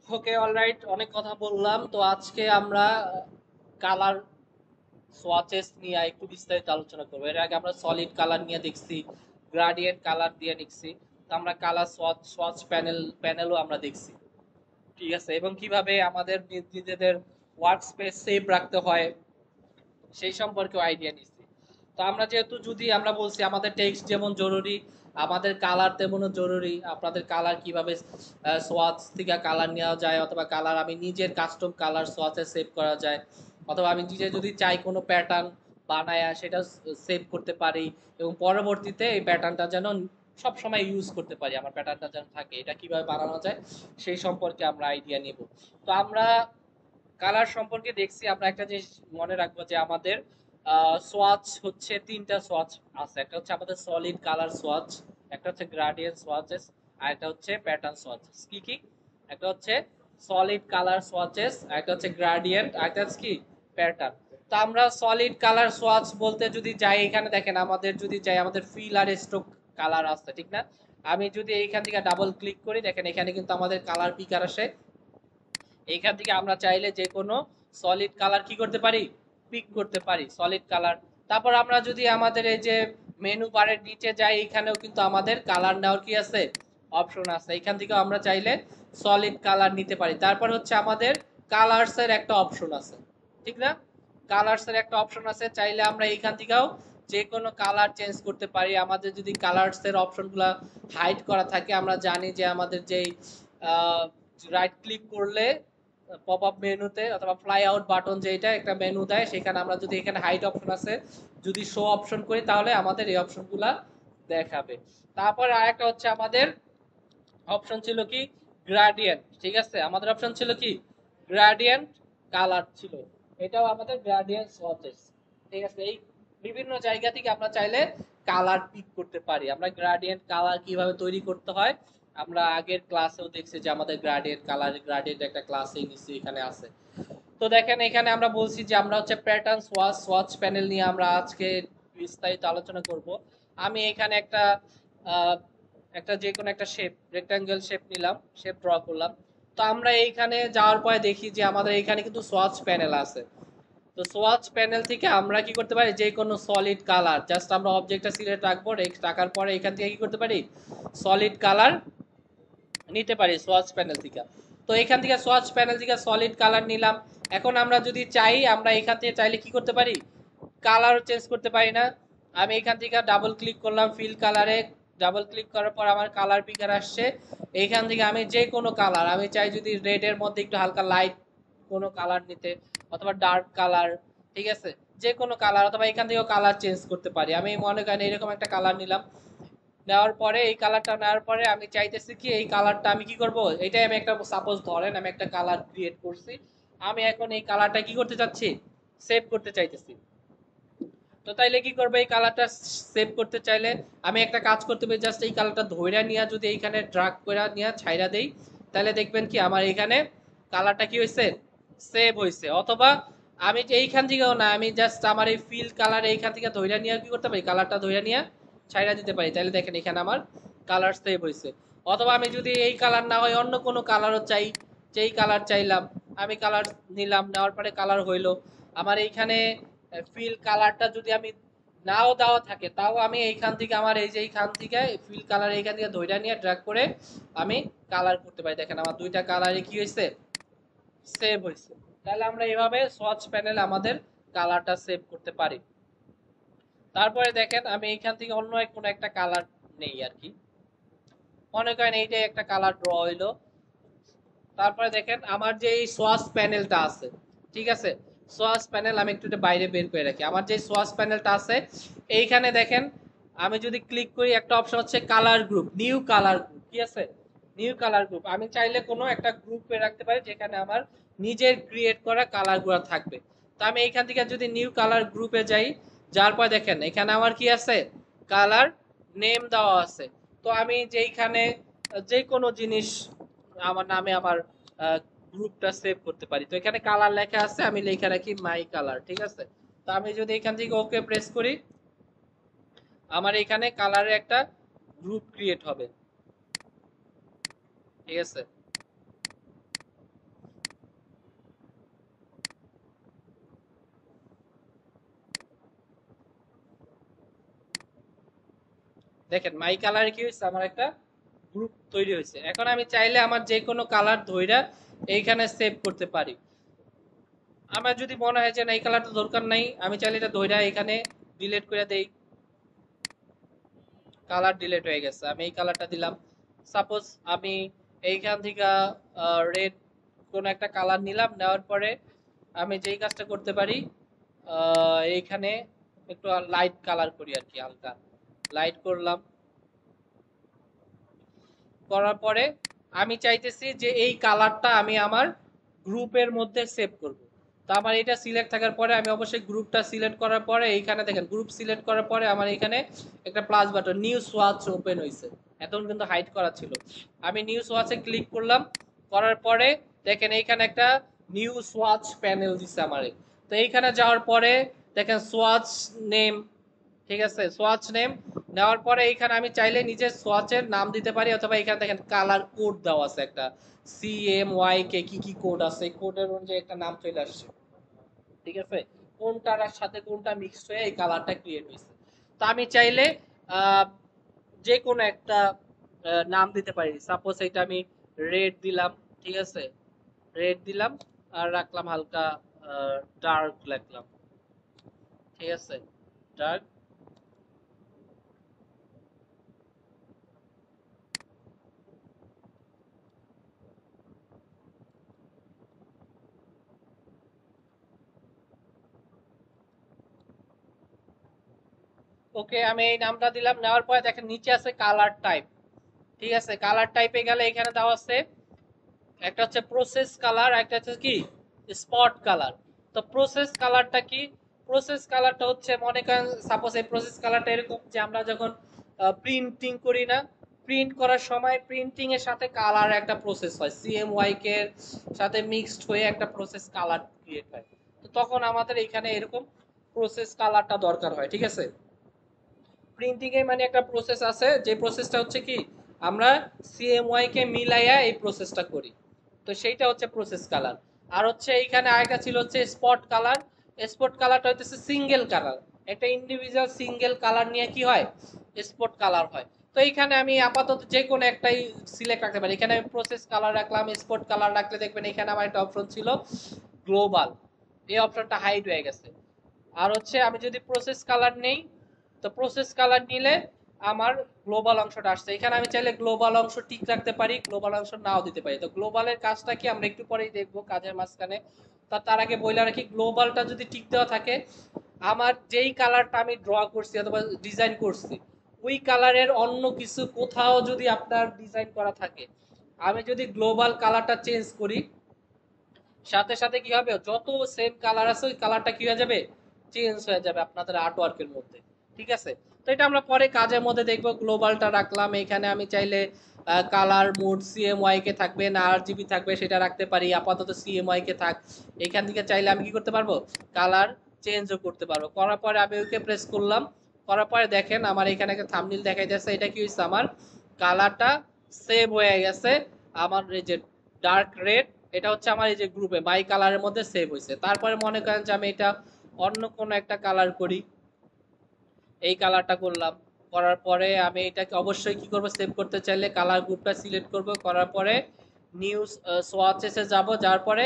ওকে, alright, অনেক কথা বললাম। তো আজকে আমরা কালার সোয়াচেস নিয়ে একটু বিস্তারিত আলোচনা করবো। এর আগে আমরা সলিড কালার নিয়ে দেখছি, গ্রাডিয়েন্ট কালার দিয়ে দেখছি। তো আমরা কালার সোয়াচ সোয়াচ প্যানেলও আমরা দেখছি, ঠিক আছে, এবং কিভাবে আমাদের নিজেদের ওয়ার্ক স্পেস সেভ রাখতে হয় সেই সম্পর্কে আইডিয়া নিচ্ছি। তো আমরা যেহেতু যদি আমরা বলছি আমাদের টেক্সট যেমন জরুরি, আমাদের কালার তেমনও জরুরি। আপনাদের কালার কিভাবে সোয়াচ থেকে কালার নেওয়া যায়, অথবা কালার আমি নিজের কাস্টম কালার সোয়াচে সেভ করা যায়, অথবা আমি নিজে যদি চাই কোনো প্যাটার্ন বানায়া সেটা সেভ করতে পারি, এবং পরবর্তীতে এই প্যাটার্নটা যেন সব সময় ইউজ করতে পারি, আমার প্যাটার্নটা যেন থাকে, এটা কিভাবে বানানো যায় সেই সম্পর্কে আমরা আইডিয়া নিব। তো আমরা কালার সম্পর্কে দেখছি। আমরা একটা জিনিস মনে রাখবো যে আমাদের সোয়াচ হচ্ছে তিনটা সোয়াচ আছে। একটা হচ্ছে আমাদের সলিড কালার সোয়াচ, একটা হচ্ছে গ্রাডিয়েন্ট সোয়াচেস, আর একটা হচ্ছে প্যাটার্ন সোয়াচেস। কি কি? একটা হচ্ছে সলিড কালার সোয়াচেস, একটা হচ্ছে গ্রাডিয়েন্ট, আর একটা হচ্ছে কি প্যাটার্ন। তো আমরা সলিড কালার সোয়াচ বলতে যদি যাই, এখানে দেখেন আমাদের যদি যাই আমাদের ফিল আর স্ট্রোক কালার আসছে, ঠিক না? আমি যদি এইখান থেকে ডাবল ক্লিক করি, দেখেন এখানে কিন্তু আমাদের কালার পিকার আসে। এইখান থেকে আমরা চাইলে যে কোনো সলিড কালার কি করতে পারি, পিক করতে পারি সলিড কালার। তারপর আমরা যদি আমাদের এই যে মেনু বারের নিচে যাই, এখানেও কিন্তু আমাদের কালার নেওয়ার কি আছে, অপশন আছে। এখান থেকে আমরা চাইলে সলিড কালার নিতে পারি। তারপর হচ্ছে আমাদের কালার্স এর একটা অপশন আছে, ঠিক না? কালার্স এর একটা অপশন আছে, চাইলে আমরা এইখান থেকেও যে কোনো কালার চেঞ্জ করতে পারি। আমাদের যদি কালার্স এর অপশনগুলো হাইড করা থাকে, আমরা জানি যে আমাদের যেই রাইট ক্লিক করলে পপ আপ মেনুতে অথবা ফ্লাই আউট বাটন, যেটা একটা মেনু দেয়, সেখানে আমরা যদি এখানে হাইড অপশন আছে যদি শো অপশন করি, তাহলে আমাদের এই অপশনগুলা দেখাবে। তারপর আরেকটা হচ্ছে আমাদের অপশন ছিল কি গ্রাডিয়েন্ট, ঠিক আছে, আমাদের অপশন ছিল কি গ্রাডিয়েন্ট কালার ছিল। এটাও আমাদের গ্রাডিয়েন্ট সোয়াচেস, ঠিক আছে। এই বিভিন্ন জায়গা থেকে আমরা চাইলে কালার পিক করতে পারি। আমরা গ্রাডিয়েন্ট কালার কিভাবে তৈরি করতে হয় আমরা আগের ক্লাসেও দেখছি যে আমাদের গ্রাডিয়েন্ট কালার গ্রাডিয়েন্ট একটা ক্লাসেই নিশ্চয়ই এখানে আছে। তো দেখেন এখানে আমরা বলছি যে আমরা হচ্ছে প্যাটার্ন সোয়াচ সোয়াচ প্যানেল নিয়ে আমরা আজকে বিস্তারিত আলোচনা করব। আমি এখানে আহ, একটা যে কোনো একটা শেপ, রেক্টাঙ্গেল শেপ নিলাম, শেপ ড্র করলাম। তো আমরা এইখানে যাওয়ার পরে দেখি যে আমাদের এখানে কিন্তু সোয়াচ প্যানেল আছে। তো সোয়াচ প্যানেল থেকে আমরা কি করতে পারি, যে কোনো সলিড কালার জাস্ট আমরা অবজেক্টটা সিলেক্ট রাখবো, রাখার পরে এখান থেকে কি করতে পারি, সলিড কালার নিতে পারি সোয়াচ প্যানেল থেকে। তো এখান থেকে সোয়াচ প্যানেল থেকে সলিড কালার নিলাম। এখন আমরা যদি চাই, আমরা এখান থেকে চাইলে কি করতে পারি, কালার চেঞ্জ করতে পারি না? আমি এখান থেকে ডাবল ক্লিক করলাম ফিল কালারে, ডাবল ক্লিক করার পর আমার কালার পিকার আসছে। এইখান থেকে আমি যে কোনো কালার, আমি চাই যদি রেড এর মধ্যে একটু হালকা লাইট কোনো কালার নিতে, অথবা ডার্ক কালার, ঠিক আছে, যে কোনো কালার, অথবা এখান থেকেও কালার চেঞ্জ করতে পারি। আমি মনে করেন এরকম একটা কালার নিলাম, নেওয়ার পরে এই কালারটা নেওয়ার পরে আমি চাইতেছি কি এই কালারটা আমি কি করব, এটাই আমি একটা সাপোজ ধরেন আমি একটা কালার ক্রিয়েট করছি, আমি এখন এই কালারটা কি করতে চাচ্ছি, সেভ করতে চাইতেছি। তো তাইলে কি করবো, এই কালারটা সেভ করতে চাইলে আমি একটা কাজ করতে পারি, জাস্ট এই কালারটা ধইরা নিয়ে যদি এইখানে ড্রাগ করে নিয়ে ছাইরা দেই, তাহলে দেখবেন কি আমার এইখানে কালারটা কি হয়েছে, সেভ হয়েছে। অথবা আমি এইখান থেকেও না, আমি জাস্ট আমার এই ফিল কালার এইখান থেকে ধইরা নিয়ে কি করতে পারি, কালারটা ধইরা নিয়ে ছাইরা দিতে পারি, তাহলে দেখেন এখানে আমার কালার সেভ হয়েছে। অথবা আমি যদি এই কালার না হয় অন্য কোনো কালারও চাই, যেই কালার চাইলাম আমি কালার নিলাম, নেওয়ার পরে কালার হইলো আমার এইখানে ফিল কালারটা যদি আমি নাও দেওয়া থাকে, তাও আমি এইখান থেকে আমার এই যে এইখান থেকে ফিল কালার এইখান থেকে ধইরা নিয়ে ড্র্যাগ করে আমি কালার করতে পারি। দেখেন আমার দুইটা কালারে কি হয়েছে, সেভ হয়েছে। তাহলে আমরা এইভাবে সোয়াচ প্যানেল আমাদের কালারটা সেভ করতে পারি। তারপরে দেখেন আমি এইখান থেকে অন্য কোনো একটা কালার নেই আর কি, মনে করেন এইটাই একটা কালার ড্র হইলো। তারপরে দেখেন আমার যে এই সোয়াচ প্যানেলটা আছে, ঠিক আছে, সোয়াচ প্যানেল আমি একটু বাইরে বের করে রাখি। আমার যে সোয়াচ প্যানেলটা আছে এইখানে দেখেন, আমি যদি ক্লিক করি একটা অপশন হচ্ছে colour group, new colour group, কি আছে, নিউ কালার গ্রুপ। আমি চাইলে কোনো একটা গ্রুপে রাখতে পারি যেখানে আমার নিজের ক্রিয়েট করা কালার গুলো থাকবে। তো আমি এইখান থেকে যদি নিউ কালার গ্রুপে যাই, যার পর দেখেন এখানে আমার কি আছে, কালার নেম দেওয়া আছে। তো আমি যেইখানে যে কোনো জিনিস আমার নামে আমার গ্রুপটা সেভ করতে পারি। তো এখানে কালার লেখা আছে, আমি লেখা রাখি মাই কালার, ঠিক আছে। তো আমি যদি এখান থেকে ওকে প্রেস করি, আমার এখানে কালারের একটা গ্রুপ ক্রিয়েট হবে, ঠিক আছে। দেখেন মাই কালারে কি হয়েছে, আমার একটা গ্রুপ তৈরি হয়েছে। এখন আমি চাইলে আমার যে কোনো কালার ধইরা এইখানে সেভ করতে পারি। আমার যদি মনে হয় যে না এই কালারটা দরকার নাই, আমি চাইলে এটা ধইরা এখানে ডিলিট করে দেই। কালার ডিলিট হয়ে গেছে, আমি এই কালারটা দিলাম। সাপোজ আমি এইখান থেকে রেড কোন একটা কালার নিলাম, নেওয়ার পরে আমি যেই কাজটা করতে পারি এইখানে একটু লাইট কালার করি আর কি, হালকা লাইট করলাম। করার পরে আমি চাইতেছি যে এই কালারটা আমি আমার গ্রুপের মধ্যে সেভ করব। তো আমার এটা সিলেক্ট থাকার পরে আমি অবশ্যই গ্রুপটা সিলেক্ট করার পরে এইখানে দেখেন গ্রুপ সিলেক্ট করার পরে আমার এখানে একটা plus button new swatch open হয়েছে। এতক্ষণ কিন্তু হাইড করা ছিল। আমি নিউ সোয়াচে ক্লিক করলাম, করার পরে দেখেন এইখানে একটা নিউ সোয়াচ প্যানেল দিছে আমারে। তো এইখানে যাওয়ার পরে দেখেন সোয়াচ নেম, ঠিক আছে, সোয়াচ নেম নেওয়ার পরে এইখানে আমি চাইলে নিজের সোয়াচের নাম দিতে পারি, অথবা এখানে দেখেন কালার কোড দেওয়া আছে একটা CMYK, কি কি কোড আছে, কোডের অনুযায়ী একটা নাম চলে আসছে। ঠিক আছে, কোনটার সাথে কোনটা মিক্সড হয়ে এই কালারটা ক্রিয়েট হয়েছে। তো আমি চাইলে আহ, যে কোনো একটা নাম দিতে পারি। সাপোজ এটা আমি রেড দিলাম, ঠিক আছে, রেড দিলাম আর রাখলাম হালকা ডার্ক রাখলাম, ঠিক আছে, ডার্ক। ওকে, আমি এই নামটা দিলাম। নেওয়ার পরে দেখেন নিচে আছে কালার টাইপ, ঠিক আছে, কালার টাইপে গেলে এখানে দেওয়া আছে একটা হচ্ছে প্রসেস কালার, একটা হচ্ছে কি স্পট কালার। তো প্রসেস কালারটা কি? প্রসেস কালারটা হচ্ছে মনে করেন সাপোজ এই প্রসেস কালারটা এরকম যে আমরা যখন প্রিন্টিং করি না, প্রিন্ট করার সময় প্রিন্টিং এর সাথে কালার একটা প্রসেস হয়, CMYK এর সাথে মিক্সড হয়ে একটা প্রসেস কালার ক্রিয়েট হয়। তো তখন আমাদের এখানে এরকম প্রসেস কালারটা দরকার হয়, ঠিক আছে। প্রিন্টিং এ মানে একটা প্রসেস আছে, যে প্রসেসটা হচ্ছে কি আমরা CMYK কে মিলাইয়া এই প্রসেসটা করি। তো সেইটা হচ্ছে প্রসেস কালার। আর হচ্ছে এইখানে আরেকটা ছিল হচ্ছে স্পট কালার। স্পট কালারটা হচ্ছে সিঙ্গেল কালার, একটা ইন্ডিভিজুয়াল সিঙ্গেল কালার নিয়ে কি হয়, স্পট কালার হয়। তো এইখানে আমি আপাতত যে কোনো একটাই সিলেক্ট রাখতে পারি। এখানে আমি প্রসেস কালার রাখলাম, স্পট কালার রাখলে দেখবেন এখানে আমার একটা অপশন ছিল গ্লোবাল, এই অপশনটা হাইড হয়ে গেছে। আর হচ্ছে আমি যদি প্রসেস কালার নেই, তো প্রসেস কালার নিলে আমার গ্লোবাল অংশটা আসছে। এখানে আমি চাইলে গ্লোবাল অংশ ঠিক রাখতে পারি, গ্লোবাল অংশ নাও দিতে পারি। তো গ্লোবালের কাজটা কি আমরা একটু পরেই দেখবো কাজের মাঝখানে। তার আগে বলে রাখি, গ্লোবালটা যদি ঠিক দেওয়া থাকে, আমার যেই কালারটা আমি ড্র করছি অথবা ডিজাইন করছি ওই কালারের অন্য কিছু কোথাও যদি আপনার ডিজাইন করা থাকে, আমি যদি গ্লোবাল কালারটা চেঞ্জ করি, সাথে সাথে কি হবে, যত সেম কালার আছে ওই কালারটা কি হয়ে যাবে, চেঞ্জ হয়ে যাবে আপনাদের আর্টওয়ার্কের মধ্যে। ঠিক আছে, তো এটা আমরা পরে কাজের মধ্যে দেখবো। গ্লোবালটা রাখলাম, এখানে আমি চাইলে কালার মোড CMYK থাকবে না RGB থাকবে সেটা রাখতে পারি, আপাতত CMYK থাক। এখান থেকে চাইলে আমি কি করতে পারবো, কালার চেঞ্জও করতে পারবো। করার পরে আমি ওকে প্রেস করলাম, করার পরে দেখেন আমার এখানে একটা থাম্বনেল দেখাই যাচ্ছে। এটা কি হয়েছে, আমার কালারটা সেভ হয়ে গেছে। আমার এই যে ডার্ক রেড, এটা হচ্ছে আমার এই যে গ্রুপে মাই কালারের মধ্যে সেভ হয়েছে। তারপরে মনে করেন যে আমি এটা অন্য কোনো একটা কালার করি, এই কালারটা করলাম। করার পরে আমি এটাকে অবশ্যই কি করব, সেভ করতে চাইলে কালার গ্রুপটা সিলেক্ট করব, করার পরে নিউ সোয়াচেসে যাব, যার পরে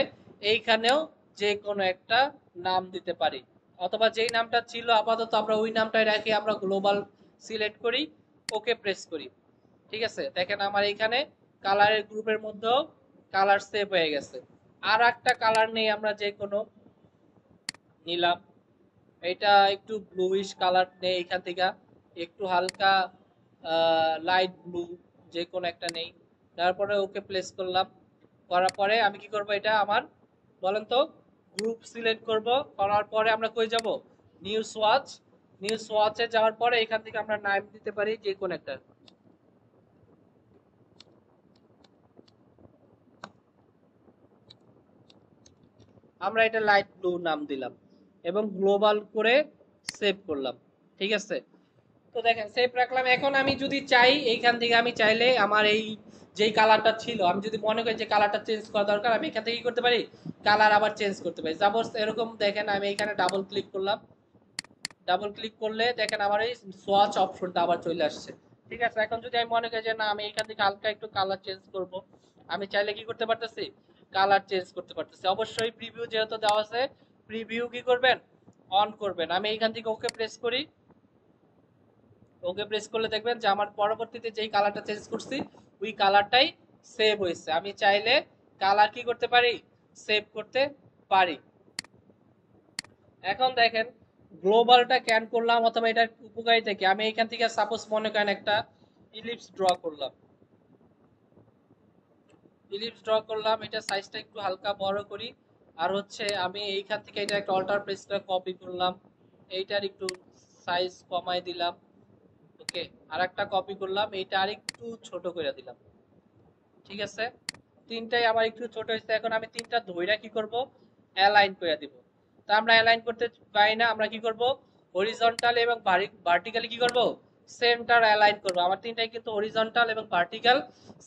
এইখানেও যে কোনো একটা নাম দিতে পারি, অথবা যেই নামটা ছিল আপাতত আমরা ওই নামটাই রাখি, আমরা গ্লোবাল সিলেক্ট করি, ওকে প্রেস করি। ঠিক আছে, দেখেন আমার এইখানে কালারের গ্রুপের মধ্যেও কালার সেভ হয়ে গেছে। আর একটা কালার নেই, আমরা যে কোনো নিলাম, এটা একটু ব্লুইশ কালার নেই, এখান থেকে একটু হালকা লাইট ব্লু, যে কোনো একটা নেই। তারপরে ওকে প্লেস করলাম, করার পরে আমি কি করব, এটা আমার বলেন তো গ্রুপ সিলেক্ট করব। করার পরে আমরা কই যাব, নিউ সোয়াচ। নিউ সোয়াচে যাওয়ার পরে এখান থেকে আমরা নাম দিতে পারি যে কোনো একটা, আমরা এটা লাইট ব্লু নাম দিলাম এবং গ্লোবাল করে সেভ করলাম। ঠিক আছে, তো দেখেন সেভ রাখলাম। এখন আমি যদি চাই এইখান থেকে আমি চাইলে আমার এই যেই কালারটা ছিল, আমি যদি মনে করি যে কালারটা চেঞ্জ করা দরকার, আমি এখান থেকে কি করতে পারি, কালার আবার চেঞ্জ করতে পারি। সাপোজ এরকম দেখেন আমি এখানে ডাবল ক্লিক করলাম, ডাবল ক্লিক করলে দেখেন আমার এই সোয়াচ অপশনটা আবার চলে আসছে। ঠিক আছে, এখন যদি আমি মনে করি যে না আমি এখান থেকে হালকা একটু কালার চেঞ্জ করব, আমি চাইলে কি করতে পারতেছি, কালার চেঞ্জ করতে পারতেছি। অবশ্যই প্রিভিউ যেহেতু দেওয়া আছে, প্রিভিউ কি করবেন, অন করবেন। আমি এখান থেকে ওকে প্রেস করি, ওকে প্রেস করলে দেখবেন যে আমার পরবর্তীতে যেই কালারটা চেঞ্জ করছি ওই কালারটাই সেভ হয়েছে। আমি চাইলে কালার কি করতে পারি, সেভ করতে পারি। এখন দেখেন গ্লোবালটা ক্যান করলাম অথবা এটার উপকারিতা কি, আমি এখান থেকে সাপোজ মনে করেন একটা ইলিপস ড্র করলাম, ইলিপস ড্র করলাম, এটা সাইজটা একটু হালকা বড় করি। আর হচ্ছে আমি এইখান থেকে এটা একটা অল্টার প্রেস করে কপি করলাম, এইটার একটু সাইজ কমাই দিলাম। ওকে, আর একটা কপি করলাম, এইটা আরেকটু ছোট করে দিলাম। ঠিক আছে, তিনটাই আমার একটু ছোট হয়েছে। এখন আমি তিনটা ধইরা কি করব, অ্যালাইন করে দিব। তা আমরা অ্যালাইন করতে পারি না, আমরা কি করব, হরিজন্টাল এবং ভার্টিক্যালি কি করব, সেন্টার অ্যালাইন করব। আমার তিনটাই কিন্তু হরিজন্টাল এবং ভার্টিক্যাল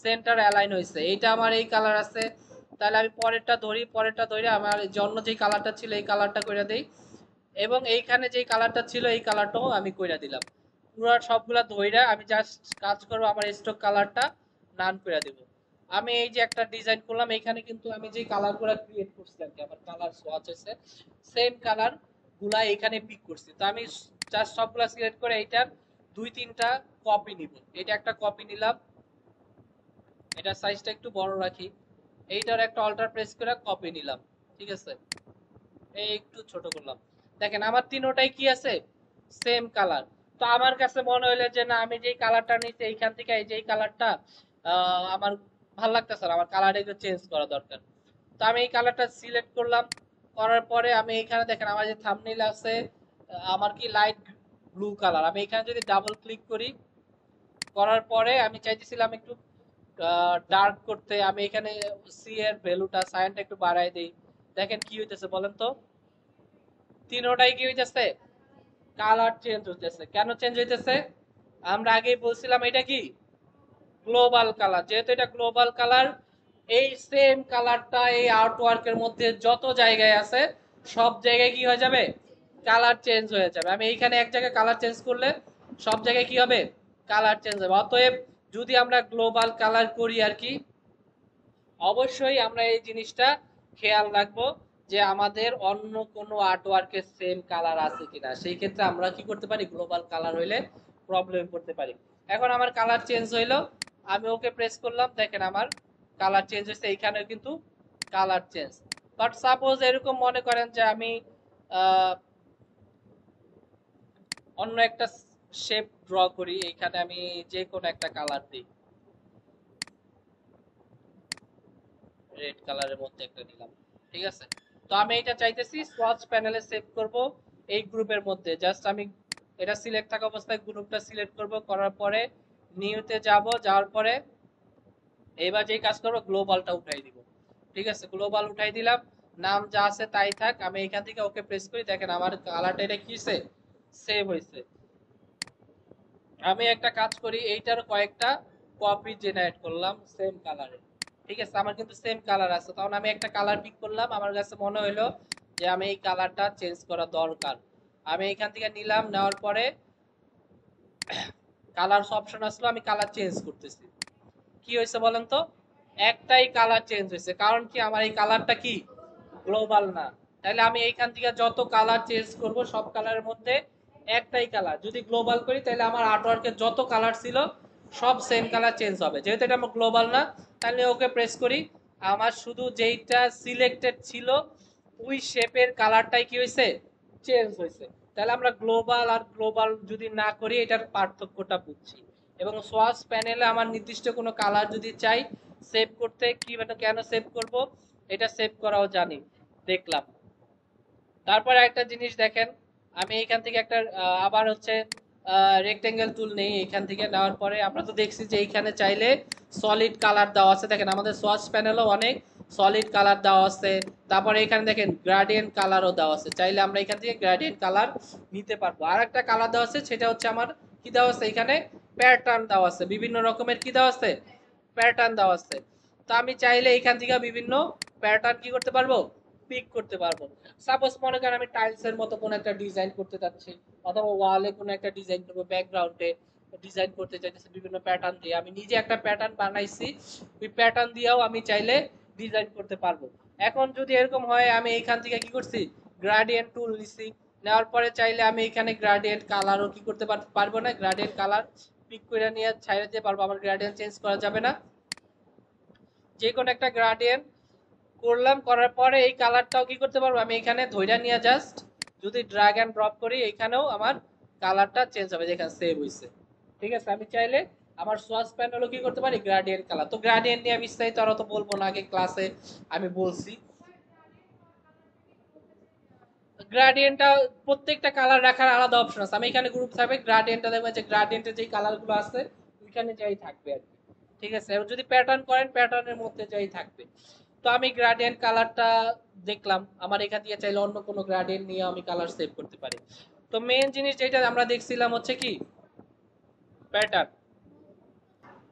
সেন্টার অ্যালাইন হয়েছে। এইটা আমার এই কালার আছে, তাহলে আমি পরেরটা ধরি, পরেরটা ধরে আমার জন্য যেই কালারটা ছিল এই কালারটা করে দেই, এবং এইখানে যেই কালারটা ছিল এই কালারটাও আমি কইরা দিলাম। পুরো সবগুলা ধইরা আমি জাস্ট কাজ করব, আমার স্টক কালারটা নান করে দেব। আমি এই যে একটা ডিজাইন করলাম, এখানে কিন্তু আমি যে কালারগুলো ক্রিয়েট করছি আর কি, আমার কালার সোয়াচ আছে, সেম কালার গুলা এখানে পিক করছি। তো আমি জাস্ট সবগুলা সিলেক্ট করে এইটার দুই তিনটা কপি নিব। এটা একটা কপি নিলাম, এটা সাইজটা একটু বড় রাখি, এইটার একটা অল্টার প্রেস করে কপি নিলাম। ঠিক আছে, এই একটু ছোট করলাম। দেখেন আমার তিনোটাই কি আছে, সেম কালার। তো আমার কাছে মনে হইলো যে না আমি যেই কালারটা নিচ্ছি এইখান থেকে এই যেই কালারটা আমার ভালো লাগতেছে না, আমার কালারটা একটু চেঞ্জ করা দরকার। তো আমি এই কালারটা সিলেক্ট করলাম, করার পরে আমি এখানে দেখেন আমার যে থাম্বনেইল আছে আমার কি লাইট ব্লু কালার, আমি এখানে যদি ডাবল ক্লিক করি, করার পরে আমি চাইতেছিলাম একটু ডার্ক করতে, আমি এখানে সি এর ভ্যালুটা সাইনটা একটু বাড়াই দেই। দেখেন কি হইতেছে বলেন তো, তিনোটাই কি হইতেছে, কালার চেঞ্জ হইতেছে। কেন চেঞ্জ হইতেছে, আমরা আগেই বলছিলাম এটা কি গ্লোবাল কালার। যেহেতু এটা গ্লোবাল কালার, এই সেম কালারটা এই আর্টওয়ার্কের মধ্যে যত জায়গায় আছে সব জায়গায় কি হয়ে যাবে, কালার চেঞ্জ হয়ে যাবে। আমি এইখানে এক জায়গায় কালার চেঞ্জ করলে সব জায়গায় কি হবে, কালার চেঞ্জ হবে। অতএব যদি আমরা গ্লোবাল কালার করি আর কি, অবশ্যই আমরা এই জিনিসটা খেয়াল রাখবো যে আমাদের অন্য কোনো আর্টওয়ার্কের সেম কালার আছে কিনা। সেই ক্ষেত্রে আমরা কি করতে পারি, গ্লোবাল কালার হইলে প্রবলেম করতে পারি। এখন আমার কালার চেঞ্জ হইলো, আমি ওকে প্রেস করলাম, দেখেন আমার কালার চেঞ্জ হয়েছে, এইখানেও কিন্তু কালার চেঞ্জ। বাট সাপোজ এরকম মনে করেন যে আমি অন্য একটা শেপ ড্র করি, এইখানে আমি যে কোনো একটা কালার দিই, রেড কালারের মধ্যে একটা নিলাম। ঠিক আছে, তো আমি এটা চাইতেছি সোয়াচ প্যানেলে সেভ করব এই গ্রুপের মধ্যে। জাস্ট আমি এটা সিলেক্ট থাকা অবস্থায় গ্রুপটা সিলেক্ট করব, করার পরে নিউতে যাব, যাওয়ার পরে এবার যেই কাজ করব গ্লোবালটা উঠাই দিব। ঠিক আছে, গ্লোবাল উঠাই দিলাম, নাম যা আছে তাই থাক। আমি এখান থেকে ওকে প্রেস করি, দেখেন আমার কালারটা এটা কিছে, সেভ হয়েছে। আমি একটা কাজ করি, এইটার কয়েকটা কপি জেনারেট করলাম সেম কালারে। ঠিক আছে, আমার কিন্তু সেম কালার আছে, তখন আমি একটা কালার পিক করলাম, আমার কাছে মনে হইলো যে আমি এই কালারটা চেঞ্জ করা দরকার। আমি এখান থেকে নিলাম, নেওয়ার পরে কালার অপশন আসলো, আমি কালার চেঞ্জ করতেছি। কি হয়েছে বলেন তো, একটাই কালার চেঞ্জ হয়েছে। কারণ কি, আমার এই কালারটা কি গ্লোবাল না। তাহলে আমি এইখান থেকে যত কালার চেঞ্জ করব সব কালারের মধ্যে একটাই কালার। যদি গ্লোবাল করি তাহলে আমার আর্টওয়ার্কের যত কালার ছিল সব সেম কালার চেঞ্জ হবে। যেহেতু এটা আমার গ্লোবাল না, তাহলে ওকে প্রেস করি, আমার শুধু যেইটা সিলেক্টেড ছিল ওই শেপের কালারটাই কি হয়েছে, চেঞ্জ হয়েছে। তাহলে আমরা গ্লোবাল আর গ্লোবাল যদি না করি এটার পার্থক্যটা বুঝছি। এবং সোয়াচ প্যানেলে আমার নির্দিষ্ট কোনো কালার যদি চাই সেভ করতে, কি কেন সেভ করব, এটা সেভ করাও জানি, দেখলাম। তারপরে একটা জিনিস দেখেন, আমি এখান থেকে একটা আবার হচ্ছে রেক্টেঙ্গেল টুল নেই, এখান থেকে নেওয়ার পরে আমরা তো দেখছি যে এইখানে চাইলে সলিড কালার দেওয়া আছে। দেখেন আমাদের সোয়াচ প্যানেলও অনেক সলিড কালার দেওয়া আছে। তারপরে এখানে দেখেন গ্রেডিয়েন্ট কালারও দেওয়া আছে, চাইলে আমরা এখান থেকে গ্রেডিয়েন্ট কালার নিতে পারবো। আর একটা কালার দেওয়া আছে, সেটা হচ্ছে আমার কি দেওয়া আছে, এখানে প্যাটার্ন দেওয়া আছে, বিভিন্ন রকমের কি দেওয়া আছে, প্যাটার্ন দেওয়া আছে। তো আমি চাইলে এখান থেকে বিভিন্ন প্যাটার্ন কি করতে পারবো, পিক করতে পারবো। সাপোজ মনে করেন আমি টাইলস এর মতো কোনো একটা ডিজাইন করতে চাচ্ছি, অথবা ওয়ালে কোনো একটা ডিজাইন করবো ব্যাকগ্রাউন্ডে, ডিজাইন করতে চাইতেছি বিভিন্ন প্যাটার্ন দিয়ে। আমি নিজে একটা প্যাটার্ন বানাইছি, ওই প্যাটার্ন দিয়েও আমি চাইলে ডিজাইন করতে পারবো। এখন যদি এরকম হয়, আমি এইখান থেকে কি করছি, গ্রাডিয়েন্ট টুল নিছি, নেওয়ার পরে চাইলে আমি এখানে গ্রাডিয়েন্ট কালারও কি করতে পারবো না, গ্রাডিয়েন্ট কালার পিক করে নিয়ে ছাইড়ে দিতে পারবো। আমার গ্রাডিয়েন্ট চেঞ্জ করা যাবে না, যে কোনো একটা গ্রাডিয়েন্ট করলাম, করার পরে এই কালারটাও কি করতে পারবো, আমি এখানে ধইরা নিয়ে জাস্ট যদি ড্র্যাগ এন্ড ড্রপ করি, এখানেও আমার কালারটা চেঞ্জ হবে, যেখানে সেভ হইছে। ঠিক আছে, আমি চাইলে আমার সোয়াচ প্যানেলও কি করতে পারি, গ্রাডিয়েন্ট কালার। তো গ্রাডিয়েন্ট নিয়ে বিস্তারিত আরো তো বলবো না, আগে ক্লাসে আমি বলছি। গ্রাডিয়েন্টটা প্রত্যেকটা কালার রাখার আলাদা অপশন আছে। আমি এখানে গ্রুপ থাকবে, গ্রাডিয়েন্টটা দেখবেন যে গ্রাডিয়েন্টের যে কালারগুলো আছে ওইখানে যাই থাকবে আর কি। ঠিক আছে, এবং যদি প্যাটার্ন করেন প্যাটার্নের মধ্যে যাই থাকবে। তো আমি গ্রাডিয়েন্ট কালারটা দেখলাম, আমার এখান থেকে চাইলে অন্য কোনো গ্রাডিয়েন্ট নিয়ে আমি কালার সেভ করতে পারি। তো মেইন জিনিস যেটা আমরা দেখছিলাম হচ্ছে কি, প্যাটার্ন।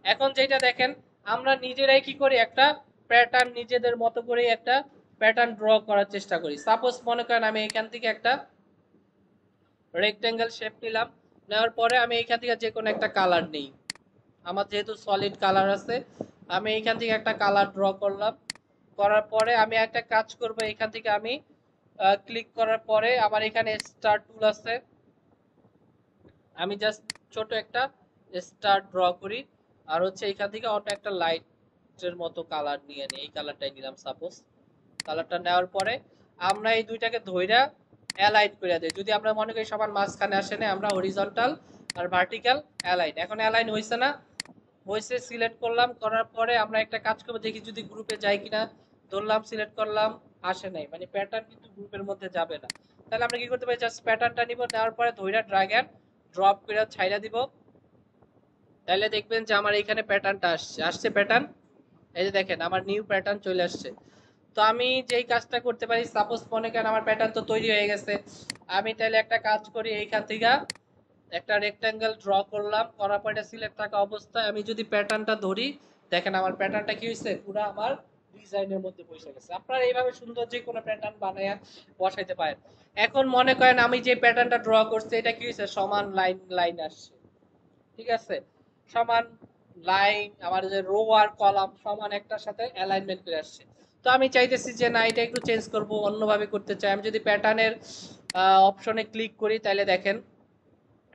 এখন যেটা দেখেন, আমরা নিজেরাই কি করি, একটা প্যাটার্ন নিজেদের মতো করে একটা প্যাটার্ন ড্র করার চেষ্টা করি। সাপোজ মনে করেন আমি এখান থেকে একটা রেক্টেঙ্গেল শেপ নিলাম, নেওয়ার পরে আমি এখান থেকে যে কোনো একটা কালার নেই, আমার যেহেতু সলিড কালার আছে, আমি এখান থেকে একটা কালার ড্র করলাম। করার পরে আমি একটা কাজ করব, এখান থেকে আমি ক্লিক করার পরে আমার এখানে স্টার টুল আছে, আমি জাস্ট ছোট একটা স্টার ড্র করি। আর হচ্ছে এখান থেকে অন্য একটা লাইটের মতো কালার নিয়ে নিই, এই কালারটাই নিলাম সাপোজ। কালারটা নেওয়ার পরে আমরা এই দুইটাকে ধইরা অ্যালাইন করে দেই। যদি আমরা মনে করি সমান মাঝখানে আসে না, আমরা হরিজন্টাল আর ভার্টিক্যাল অ্যালাইন। এখন অ্যালাইন হইছে না, হইছে, সিলেক্ট করলাম, করার পরে আমরা একটা কাজ করব, দেখি যদি গ্রুপে যাই কিনা। ধরলাম, সিলেক্ট করলাম, আসে নাই, মানে প্যাটার্ন কিন্তু গ্রুপের মধ্যে যাবে না। তাহলে আমরা কি করতে পারি, জাস্ট প্যাটার্নটা নিব, নেওয়ার পরে ধইরা ড্র্যাগ এন্ড ড্রপ করে ছাইড়া দিব। তাহলে দেখবেন যে আমার এখানে প্যাটার্নটা আসছে প্যাটার্ন, এই যে দেখেন আমার নিউ প্যাটার্ন চলে আসছে। তো আমি যেই কাজটা করতে পারি, সাপোজ মনে করেন আমার প্যাটার্ন তো তৈরি হয়ে গেছে, আমি তাহলে একটা কাজ করি, এইখান থেকে একটা রেক্টেঙ্গেল ড্র করলাম, করার পরে সিলেক্ট থাকা অবস্থায় আমি যদি প্যাটার্নটা ধরি, দেখেন আমার প্যাটার্নটা কি হয়েছে, পুরো আমার ডিজাইনের মধ্যে বসে গেছে। আপনারা এইভাবে সুন্দর যে কোনো প্যাটার্ন বানায় বসাইতে পারেন। এখন মনে করেন আমি যে প্যাটার্নটা ড্র করছি, এটা কি হয়েছে, সমান লাইন লাইন আসছে। ঠিক আছে, সমান লাইন, আমার যে রো আর কলাম সমান একটার সাথে অ্যালাইনমেন্ট করে আসছে। তো আমি চাইতেছি যে না, এটা একটু চেঞ্জ করব, অন্যভাবে করতে চাই। আমি যদি প্যাটার্নের অপশনে ক্লিক করি, তাহলে দেখেন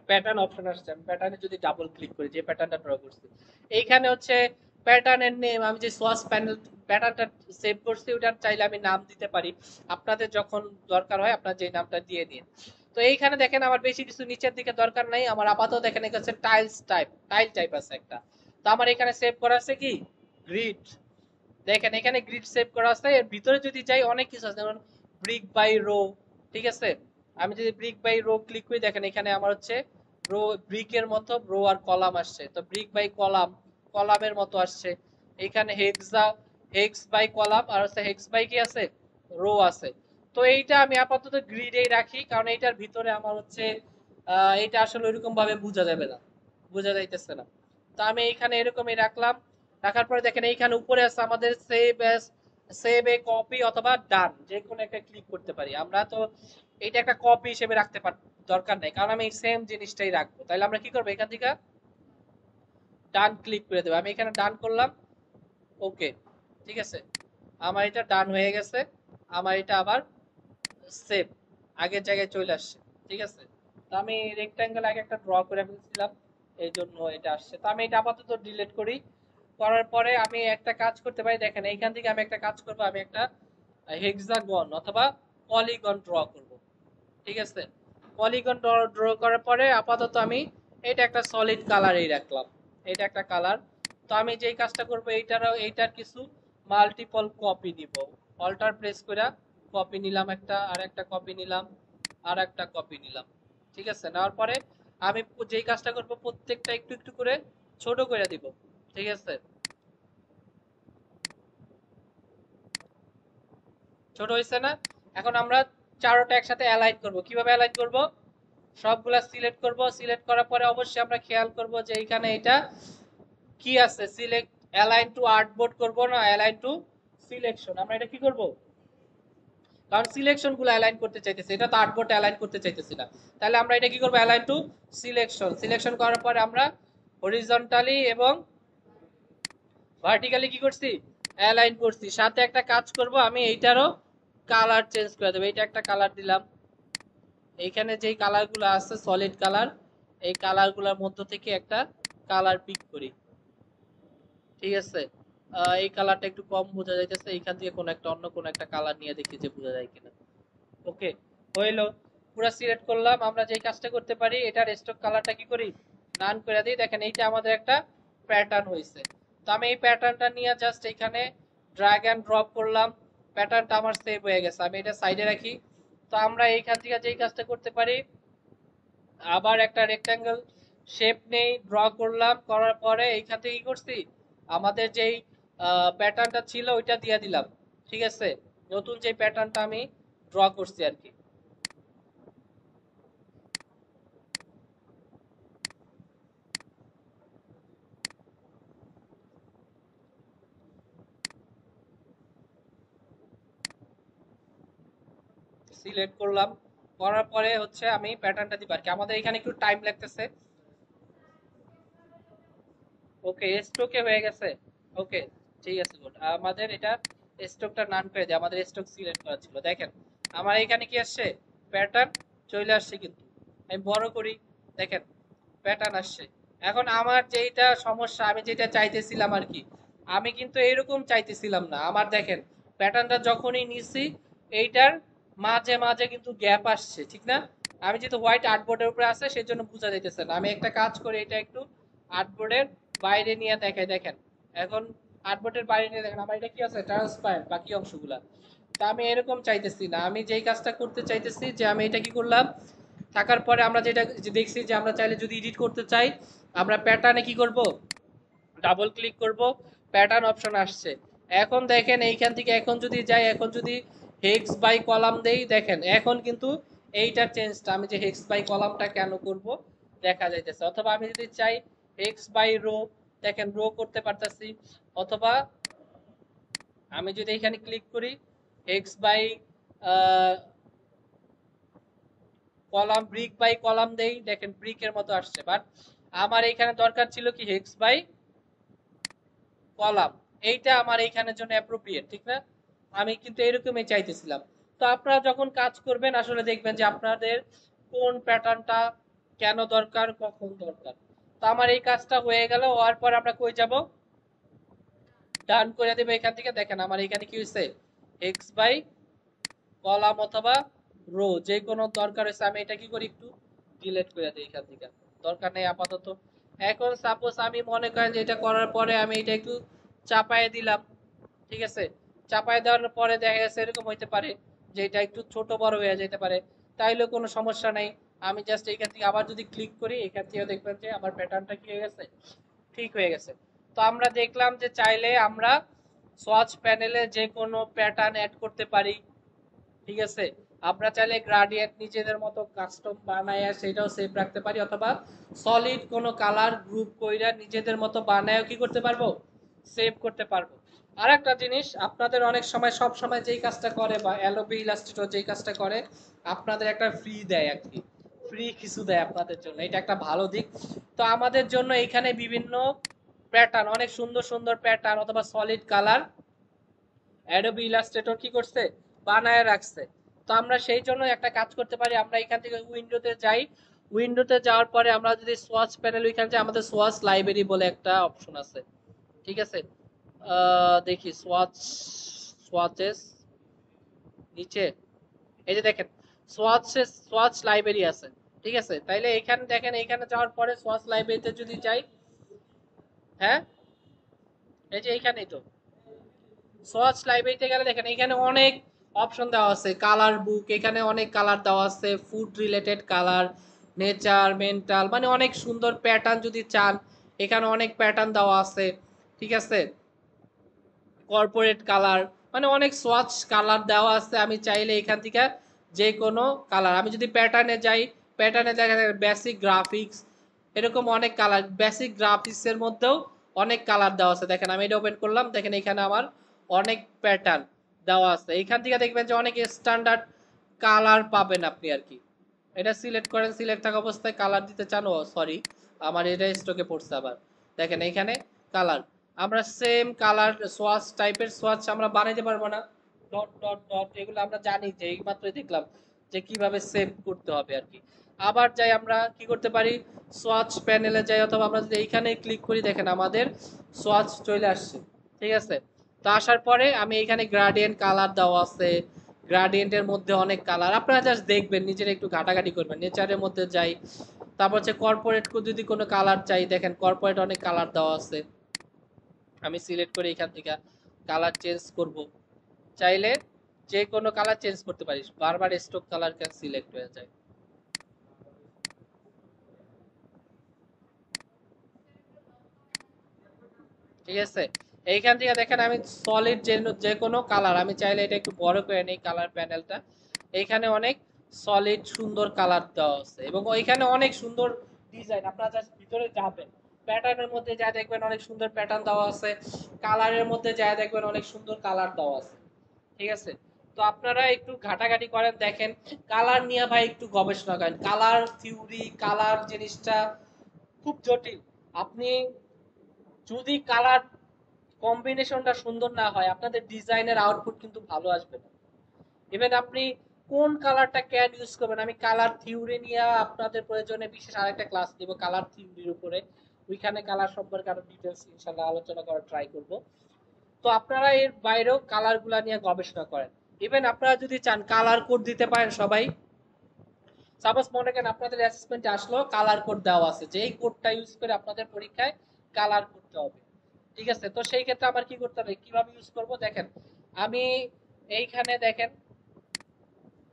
প্যাটার্ন অপশন আসছে। আমি প্যাটার্নে যদি ডাবল ক্লিক করি, যে প্যাটার্নটা ড্র করছি, এইখানে হচ্ছে প্যাটার্নের নেম, আমি যে সোয়াচ প্যানেল প্যাটার্নটা সেভ করছি ওটার চাইলে আমি নাম দিতে পারি। আপনাদের যখন দরকার হয় আপনার যে নামটা দিয়ে দিন। তো এইখানে দেখেন আমার বেশি কিছু নিচের দিকে দরকার নাই, আমার আপাতত দেখেন এখানে টাইলস টাইপ, টাইল টাইপ আছে একটা। তো আমার এখানে সেভ করা আছে কি, গ্রিড। দেখেন এখানে গ্রিড সেভ করা আছে, এর ভিতরে যদি যাই অনেক কিছু আছে, যেমন ব্রিক বাই রো। ঠিক আছে, আমি যদি ব্রিক বাই রো ক্লিক করি, দেখেন এখানে আমার হচ্ছে রো, ব্রিকের মতো রো আর কলাম আসছে। তো ব্রিক বাই কলাম, কলামের মতো আসছে। এখানে হেক্স বাই কলাম, আর হচ্ছে হেক্স বাই কি আছে, রো আছে। তো এইটা আমি আপাতত গ্রিডেই রাখি, কারণ এইটার ভিতরে আমার হচ্ছে এইটা আসলে ওইরকম ভাবে বোঝা যাবে না, বোঝা যাইতেছে না। তো আমি এখানে এরকমই রাখলাম। রাখার পরে দেখেন এইখানে উপরে আছে আমাদের সেভ এ কপি অথবা ডান, যে কোনো একটা ক্লিক করতে পারি আমরা। তো এটা একটা কপি হিসেবে রাখতে দরকার নাই, কারণ আমি সেম জিনিসটাই রাখবো। তাহলে আমরা কি করবো, এখান থেকে ডান ক্লিক করে দেবো। আমি এখানে ডান করলাম, ওকে। ঠিক আছে, আমার এটা ডান হয়ে গেছে, আমার এটা আবার সেভ আগের জায়গায় চলে আসছে। ঠিক আছে, তো আমি রেক্টাঙ্গেল আগে একটা ড্র করে ফেলছিলাম, এই জন্য এটা আসছে। তো আমি এটা আপাতত ডিলিট করি। করার পরে আমি একটা কাজ করতে পারি, দেখেন এইখান থেকে আমি একটা কাজ করব, আমি একটা হেক্সাগন অথবা পলিগন ড্র করব। ঠিক আছে, পলিগন ড্র করার পরে আপাতত আমি এটা একটা সলিড কালারেই রাখলাম, এটা একটা কালার। তো আমি যেই কাজটা করব, এইটার কিছু মাল্টিপল কপি নিব, অল্টার প্রেস করে কপি নিলাম একটা, আর একটা কপি নিলাম, আর একটা কপি নিলাম। ঠিক আছে, নেওয়ার পরে আমি যেই কাজটা করব, প্রত্যেকটা একটু একটু করে ছোট করে দিব। ঠিক আছে, ছোট হয়েছে না? এখন আমরা চারোটা একসাথে অ্যালাইন করব। কিভাবে অ্যালাইন করব, সবগুলা সিলেক্ট করব। সিলেক্ট করার পরে অবশ্যই আমরা খেয়াল করব যে এখানে এটা কি আছে, সিলেক্ট অ্যালাইন টু আর্টবোর্ড করব না অ্যালাইন টু সিলেকশন। আমরা এটা কি করব, কারণ সিলেকশন গুলো অ্যালাইন করতে চাইতেছি, এটা তো আর্টবোর্ড অ্যালাইন করতে চাইতেছি না। তাহলে আমরা এটা কি করব, অ্যালাইন টু সিলেকশন। সিলেকশন করার পরে আমরা হরিজন্টালি এবং ভার্টিক্যালি কি করছি, অ্যালাইন করছি। সাথে একটা কাজ করব, আমি এইটারও কালার চেঞ্জ করে দেবো। এইটা একটা কালার দিলাম, এইখানে যেই কালারগুলো আছে সলিড কালার, এই কালারগুলোর মধ্য থেকে একটা কালার পিক করি, ঠিক আছে। এই কালারটা একটু কম বোঝা যাইতেছে, এইখান থেকে কোন একটা অন্য কোন একটা কালার নিয়ে দেখি যে বোঝা যায় কিনা। ওকে, হইলো। পুরো সিলেক্ট করলাম। আমরা যেই কাজটা করতে পারি, এটার স্টক কালারটা কি করি, ডান করে দিই। দেখেন এইটা আমাদের একটা প্যাটার্ন হয়েছে। তো আমি এই প্যাটার্নটা নিয়ে জাস্ট এখানে ড্র্যাগ এন্ড ড্রপ করলাম, প্যাটার্নটা আমার সেভ হয়ে গেছে। আমি এটা সাইডে রাখি। তো আমরা এইখান থেকে যেই কাজটা করতে পারি, আবার একটা রেক্ট্যাঙ্গেল শেপ নেই, ড্র করলাম, করার পরে এইখান থেকে কি করছি, আমাদের যেই প্যাটার্নটা ছিল ওইটা দিয়ে দিলাম, ঠিক আছে। নতুন যে প্যাটার্নটা আমি ড্র করছি আর কি। সিলেক্ট করলাম, করার পরে হচ্ছে আমি প্যাটার্নটা দিব আর কি। আমাদের এখানে একটু টাইম লাগতেছে। ওকে, স্ট্রোকে হয়ে গেছে। ওকে, ঠিক আছে, গুড। আমাদের এটা স্ট্রোকটা নান করে দিই, আমাদের স্ট্রোক সিলেক্ট করা ছিল। দেখেন আমার এখানে কি আসছে, প্যাটার্ন চলে আসছে। কিন্তু আমি বড় করি, দেখেন প্যাটার্ন আসছে। এখন আমার যেটা সমস্যা, আমি যেটা চাইতেছিলাম আর কি, আমি কিন্তু এরকম চাইতেছিলাম না। আমার দেখেন প্যাটার্নটা যখনই নিছি, এইটার মাঝে মাঝে কিন্তু গ্যাপ আসছে, ঠিক না। আমি যেহেতু হোয়াইট আর্টবোর্ডের উপরে আছে সেই জন্য বোঝা যাইতেছে না। আমি একটা কাজ করি, এটা একটু আর্টবোর্ডের বাইরে নিয়ে দেখাই। দেখেন এখন আর্টবোর্ডের বাইরে নিয়ে দেখেন আমার এটা কি আছে, ট্রান্সপারেন্ট বাকি অংশগুলা। তা আমি এরকম চাইতেছি না। আমি যেই কাজটা করতে চাইতেছি, যে আমি এটা কি করলাম, থাকার পরে আমরা যেটা যে দেখছি যে আমরা চাইলে যদি এডিট করতে চাই, আমরা প্যাটার্নে কি করব, ডাবল ক্লিক করব, প্যাটার্ন অপশন আসছে। এখন দেখেন এইখান থেকে এখন যদি যাই, এখন যদি হেক্স বাই কলাম দেই, দেখেন এখন কিন্তু এইটার চেঞ্জটা, আমি যে হেক্স বাই কলামটা কেন করব দেখা যাইতেছে। অথবা আমি যদি চাই হেক্স বাই রো, দেখেন রো করতে পারতাছি। অথবা আমি যদি এখানে ক্লিক করি hex by column, brick by column দেই, দেখেন ব্রিকের মতো আসছে। বাট আমার এখানে দরকার ছিল কি হেক্স বাই কলাম, এইটা আমার এইখানের জন্য অ্যাপ্রোপ্রিয়েট, ঠিক না। আমি কিন্তু এরকমই চাইতেছিলাম। তো আপনারা যখন কাজ করবেন আসলে দেখবেন যে আপনাদের কোন প্যাটার্নটা কেন দরকার, কখন দরকার। তো আমার এই কাজটা হয়ে গেল। হওয়ার পর আমরা কই যাব, ডান করে দেবো এখান থেকে। দেখেন আমার এখানে কি হয়েছে, এক্স বাই কলাম অথবা রো যে কোনো দরকার হয়েছে। আমি এটা কি করি, একটু ডিলিট করে দিই এখান থেকে, দরকার নেই আপাতত। এখন সাপোজ আমি মনে করেন যে এটা করার পরে আমি এটা একটু চাপায় দিলাম, ঠিক আছে। চাপায় দেওয়ার পরে দেখা গেছে এরকম হইতে পারে যে এটা একটু ছোট বড় হয়ে যেতে পারে, তাইলে কোনো সমস্যা নাই। আমি জাস্ট এখান থেকে আবার যদি ক্লিক করি, এখান থেকে দেখবেন যে আমার প্যাটার্নটা কি হয়ে গেছে, ঠিক হয়ে গেছে। তো আমরা দেখলাম যে চাইলে আমরা সোয়াচ প্যানেলে যে কোনো প্যাটার্ন অ্যাড করতে পারি, ঠিক আছে। আমরা চাইলে গ্রাডিয়েন্ট নিজেদের মতো কাস্টম বানায় সেটাও সেভ রাখতে পারি, অথবা সলিড কোনো কালার গ্রুপ কইরা নিজেদের মতো বানায়ও কি করতে পারবো, সেভ করতে পারবো। আর একটা জিনিস, আপনাদের অনেক সময় সব সময় যেই কাজটা করে বা অ্যালোবি ইলাস্ট্রেটর যেই কাজটা করে, আপনাদের একটা ফ্রি দেয় আর কি, ফ্রি কিছু দেয় আপনাদের জন্য, এটা একটা ভালো দিক। তো আমাদের জন্য এখানে বিভিন্ন প্যাটার্ন, অনেক সুন্দর সুন্দর প্যাটার্ন অথবা সলিড কালার অ্যাডোবি ইলাস্ট্রেটর কি করছে, বানায় রাখছে। তো আমরা সেই জন্য একটা কাজ করতে পারি, আমরা এখান থেকে উইন্ডোতে যাই। উইন্ডোতে যাওয়ার পরে আমরা যদি সোয়াচ প্যানেল, ওইখানে যে আমাদের সোয়াচ লাইব্রেরি বলে একটা অপশন আছে, ঠিক আছে। দেখি সোয়াচ, সোয়াচেস নিচে এই যে দেখেন সোয়াচেস, সোয়াচ লাইব্রেরি আছে, ঠিক আছে। তাইলে এখানে দেখেন, এখানে যাওয়ার পরে সোয়াচ লাইব্রেরিতে যদি যাই, হ্যাঁ এই যে এইখানেই তো সোয়াচ লাইব্রেরিতে গেলে দেখেন এখানে অনেক অপশন দেওয়া আছে, কালার বুক, এখানে অনেক কালার দেওয়া আছে, food related colour, nature, mental, মানে অনেক সুন্দর প্যাটার্ন যদি চান, এখানে অনেক প্যাটার্ন দেওয়া আছে, ঠিক আছে। কর্পোরেট কালার, মানে অনেক সোয়াচ কালার দেওয়া আছে। আমি চাইলে এখান থেকে যে কোনো কালার, আমি যদি প্যাটার্নে যাই, প্যাটার্নে দেখা যায় বেসিক গ্রাফিক্স, এরকম অনেক কালার, বেসিক গ্রাফিক্সের মধ্যেও অনেক কালার দেওয়া আছে। দেখেন আমি এটা ওপেন করলাম, দেখেন এখানে আমার অনেক প্যাটার্ন দেওয়া আছে। এখান থেকে দেখবেন যে অনেক স্ট্যান্ডার্ড কালার পাবেন আপনি আর কি। এটা সিলেক্ট করেন, সিলেক্ট থাকা অবস্থায় কালার দিতে চান, ও সরি আমার এটা স্টকে পড়ছে। আবার দেখেন এইখানে কালার, আমরা সেম কালার সোয়াচ টাইপের সোয়াচ আমরা বানাইতে পারবো না? ডট ডট ডট এগুলো আমরা জানি, যে এইমাত্রই দেখলাম যে কিভাবে সেভ করতে হবে আর কি। আবার যাই আমরা কি করতে পারি, সোয়াচ প্যানেলে যাই, অথবা আমরা যদি এইখানে ক্লিক করি, দেখেন আমাদের সোয়াচ চলে আসছে। ঠিক আছে, তো আসার পরে আমি এখানে গ্রাডিয়েন্ট কালার দেওয়া আছে, গ্রাডিয়েন্টের মধ্যে অনেক কালার, আপনারা জাস্ট দেখবেন, নিজেরা একটু ঘাটাঘাটি করবেন। নেচারের মধ্যে যাই, তারপর হচ্ছে কর্পোরেট যদি কোনো কালার চাই, দেখেন কর্পোরেট অনেক কালার দেওয়া আছে। আমি সিলেক্ট করে এখান থেকে কালার চেঞ্জ করব, চাইলে যে কোনো কালার চেঞ্জ করতে পারিস, বারবার স্টক কালার কেন সিলেক্ট হয়ে যায়। ঠিক আছে, এইখান থেকে দেখেন আমি সলিড যে কোনো কালার আমি চাইলে এটা একটু বড় করে নেই কালার প্যানেলটা। এইখানে অনেক সলিড সুন্দর কালার দেওয়া আছে, এবং ওইখানে অনেক সুন্দর ডিজাইন। আপনারা জাস্ট ভিতরে যাবেন, প্যাটার্নের মধ্যে যা দেখবেন অনেক সুন্দর প্যাটার্ন দেওয়া আছে, কালারের মধ্যে যা দেখবেন অনেক সুন্দর কালার দেওয়া আছে। ঠিক আছে, তো আপনারা একটু ঘাটাঘাটি করেন, দেখেন কালার নিয়ে ভাই একটু গবেষণা করেন। কালার থিওরি, কালার জিনিসটা খুব জটিল। আপনি যদি কালার কম্বিনেশনটা সুন্দর না হয়, আপনাদের ডিজাইনের আউটপুট কিন্তু ভালো আসবে না। ইভেন আপনি কোন কালারটা ক্যান ইউজ করবেন, আমি কালার থিওরি নিয়ে আপনাদের প্রয়োজনে বিশেষ আরেকটা ক্লাস দিব কালার থিওরির উপরে। ওইখানে কালার সম্পর্কে আরো ডিটেলস ইনশাআল্লাহ আলোচনা করার ট্রাই করব। তো আপনারা এর বাইরেও কালারগুলা নিয়ে গবেষণা করেন। ইভেন আপনারা যদি চান কালার কোড দিতে পারেন সবাই। সাপোজ মনে করেন আপনাদের অ্যাসেসমেন্টে আসলো কালার কোড দেওয়া আছে, যে এই কোডটা ইউজ করে আপনাদের পরীক্ষায় কালার করতে হবে। ঠিক আছে, তো সেই ক্ষেত্রে আমার কি করতে হবে, কিভাবে ইউজ করব, দেখেন আমি এইখানে দেখেন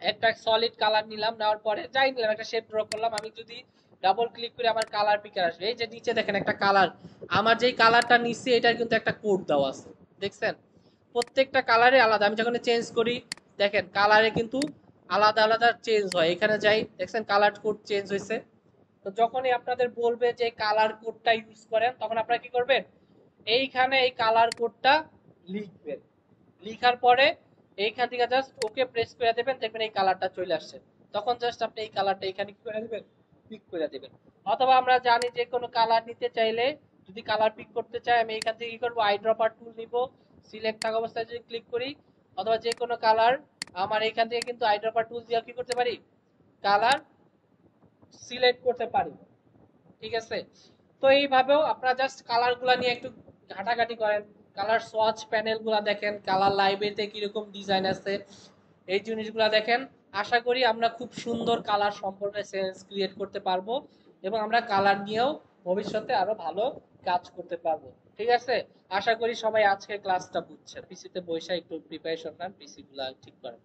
একটা সলিড কালার নিলাম, নেওয়ার পরে যাই নিলাম একটা শেপ ড্র করলাম। আমি যদি ডাবল ক্লিক করে আমার কালার পিকার আসবে, এই যে নিচে দেখেন একটা কালার, আমার যেই কালারটা নিচ্ছি এটার কিন্তু একটা কোড দেওয়া আছে, দেখছেন? প্রত্যেকটা কালারে আলাদা। আমি যখন চেঞ্জ করি, দেখেন কালারে কিন্তু আলাদা আলাদা চেঞ্জ হয়। এখানে যাই, দেখছেন কালার কোড চেঞ্জ হয়েছে। তো যখনই আপনাদের বলবে যে কালার কোডটা ইউজ করেন, তখন আপনারা কি করবেন, এইখানে এই কালার কোডটা লিখবেন। লিখার পরে এইখান থেকে জাস্ট ওকে প্রেস করে দেবেন, দেখবেন এই কালারটা চলে আসছে। তখন জাস্ট আপনি এই কালারটা এখানে কি করে দিবেন, পিক করে দিবেন। অথবা আমরা জানি যে কোনো কালার নিতে চাইলে, যদি কালার পিক করতে চাই, আমি এখান থেকে কি করবো, আই ড্রপার টুল নিব, সিলেক্ট থাকা অবস্থায় যদি ক্লিক করি, অথবা যে কোনো কালার আমার এখান থেকে কিন্তু আই ড্রপার টুল দিয়ে কি করতে পারি, কালার সিলেক্ট করতে পারি। ঠিক আছে, তো এইভাবেও আপনারা জাস্ট কালার গুলা নিয়ে একটু ঘাটাঘাটি করেন। কালার সোয়াচ প্যানেল গুলা দেখেন, কালার লাইব্রেরিতে কিরকম ডিজাইন আছে, এই জিনিসগুলা দেখেন। আশা করি আমরা খুব সুন্দর কালার সম্পর্কে সেন্স ক্রিয়েট করতে পারবো, এবং আমরা কালার নিয়েও ভবিষ্যতে আরো ভালো কাজ করতে পারবো। ঠিক আছে, আশা করি সবাই আজকের ক্লাসটা বুঝছেন। পিসিতে বসে একটু প্রিপারেশন নেন, পিসি গুলা ঠিক করেন।